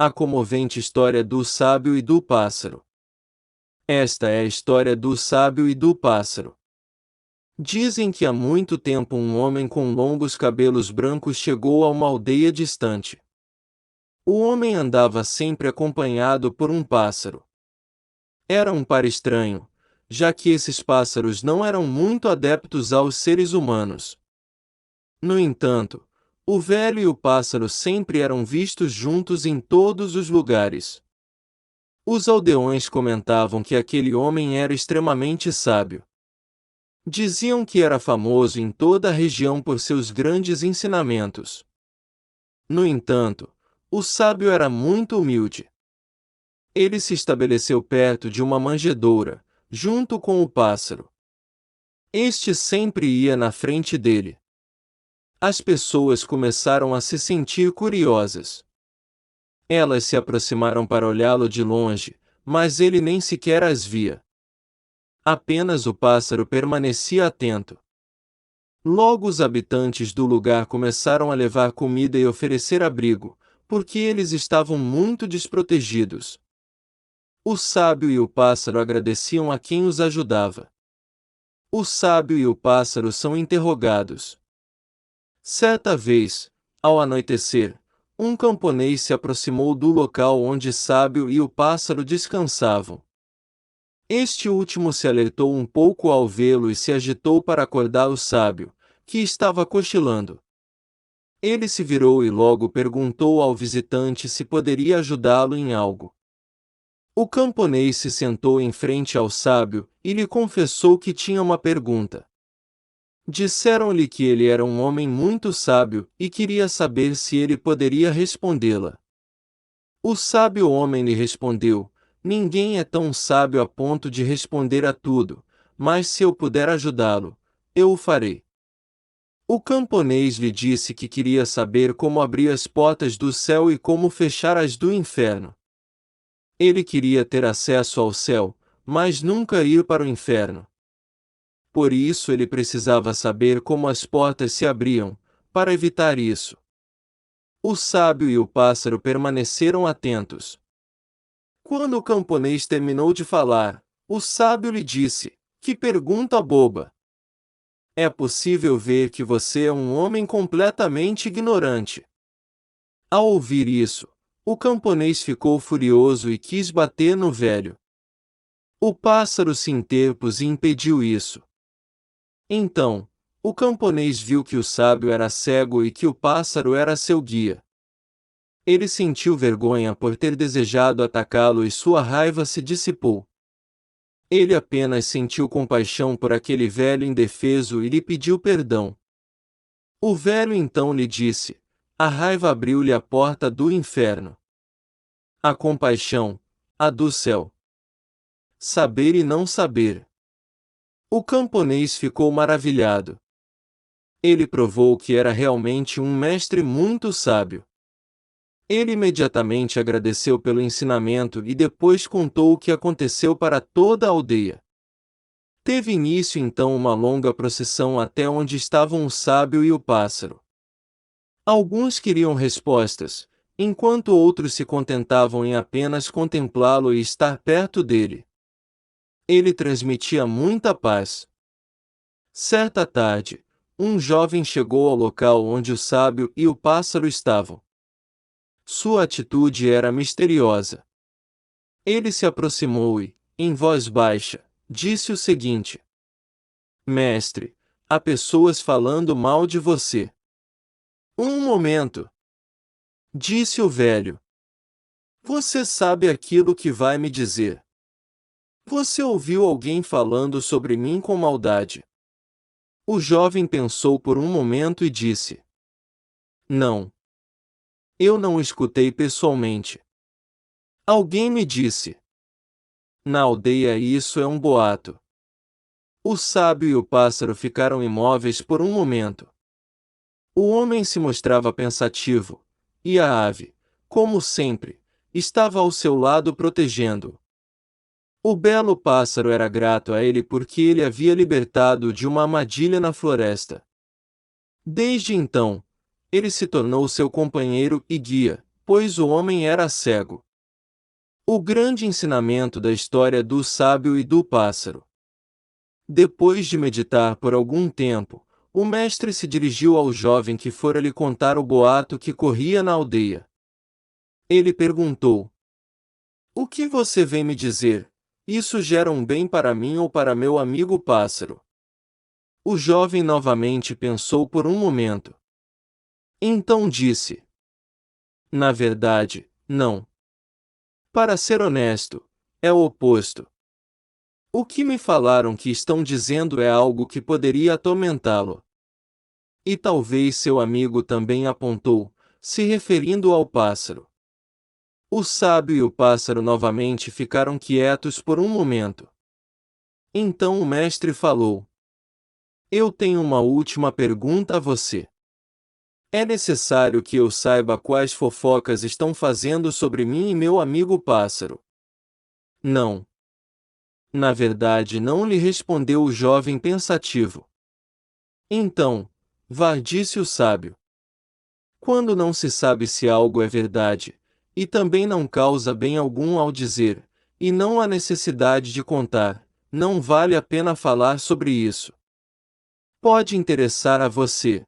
A comovente história do sábio e do pássaro. Esta é a história do sábio e do pássaro. Dizem que há muito tempo um homem com longos cabelos brancos chegou a uma aldeia distante. O homem andava sempre acompanhado por um pássaro. Era um par estranho, já que esses pássaros não eram muito adeptos aos seres humanos. No entanto, o velho e o pássaro sempre eram vistos juntos em todos os lugares. Os aldeões comentavam que aquele homem era extremamente sábio. Diziam que era famoso em toda a região por seus grandes ensinamentos. No entanto, o sábio era muito humilde. Ele se estabeleceu perto de uma manjedoura, junto com o pássaro. Este sempre ia na frente dele. As pessoas começaram a se sentir curiosas. Elas se aproximaram para olhá-lo de longe, mas ele nem sequer as via. Apenas o pássaro permanecia atento. Logo os habitantes do lugar começaram a levar comida e oferecer abrigo, porque eles estavam muito desprotegidos. O sábio e o pássaro agradeciam a quem os ajudava. O sábio e o pássaro são interrogados. Certa vez, ao anoitecer, um camponês se aproximou do local onde sábio e o pássaro descansavam. Este último se alertou um pouco ao vê-lo e se agitou para acordar o sábio, que estava cochilando. Ele se virou e logo perguntou ao visitante se poderia ajudá-lo em algo. O camponês se sentou em frente ao sábio e lhe confessou que tinha uma pergunta. Disseram-lhe que ele era um homem muito sábio e queria saber se ele poderia respondê-la. O sábio homem lhe respondeu: ninguém é tão sábio a ponto de responder a tudo, mas se eu puder ajudá-lo, eu o farei. O camponês lhe disse que queria saber como abrir as portas do céu e como fechar as do inferno. Ele queria ter acesso ao céu, mas nunca ir para o inferno. Por isso ele precisava saber como as portas se abriam, para evitar isso. O sábio e o pássaro permaneceram atentos. Quando o camponês terminou de falar, o sábio lhe disse: que pergunta boba! É possível ver que você é um homem completamente ignorante. Ao ouvir isso, o camponês ficou furioso e quis bater no velho. O pássaro se interpôs e impediu isso. Então, o camponês viu que o sábio era cego e que o pássaro era seu guia. Ele sentiu vergonha por ter desejado atacá-lo e sua raiva se dissipou. Ele apenas sentiu compaixão por aquele velho indefeso e lhe pediu perdão. O velho então lhe disse: a raiva abriu-lhe a porta do inferno. A compaixão, a do céu. Saber e não saber. O camponês ficou maravilhado. Ele provou que era realmente um mestre muito sábio. Ele imediatamente agradeceu pelo ensinamento e depois contou o que aconteceu para toda a aldeia. Teve início então uma longa procissão até onde estavam o sábio e o pássaro. Alguns queriam respostas, enquanto outros se contentavam em apenas contemplá-lo e estar perto dele. Ele transmitia muita paz. Certa tarde, um jovem chegou ao local onde o sábio e o pássaro estavam. Sua atitude era misteriosa. Ele se aproximou e, em voz baixa, disse o seguinte: mestre, há pessoas falando mal de você. Um momento, disse o velho. Você sabe aquilo que vai me dizer. Você ouviu alguém falando sobre mim com maldade? O jovem pensou por um momento e disse: não. Eu não escutei pessoalmente. Alguém me disse. Na aldeia isso é um boato. O sábio e o pássaro ficaram imóveis por um momento. O homem se mostrava pensativo, e a ave, como sempre, estava ao seu lado protegendo-o. O belo pássaro era grato a ele porque ele havia libertado de uma armadilha na floresta. Desde então, ele se tornou seu companheiro e guia, pois o homem era cego. O grande ensinamento da história do sábio e do pássaro. Depois de meditar por algum tempo, o mestre se dirigiu ao jovem que fora lhe contar o boato que corria na aldeia. Ele perguntou: "O que você vem me dizer? Isso gera um bem para mim ou para meu amigo pássaro?" O jovem novamente pensou por um momento. Então disse: "Na verdade, não. Para ser honesto, é o oposto. O que me falaram que estão dizendo é algo que poderia atormentá-lo." E talvez seu amigo também apontou, se referindo ao pássaro. O sábio e o pássaro novamente ficaram quietos por um momento. Então o mestre falou: "Eu tenho uma última pergunta a você. É necessário que eu saiba quais fofocas estão fazendo sobre mim e meu amigo pássaro?" "Não." "Na verdade não," lhe respondeu o jovem pensativo. "Então, vá," disse o sábio. "Quando não se sabe se algo é verdade, e também não causa bem algum ao dizer, e não há necessidade de contar, não vale a pena falar sobre isso. Pode interessar a você,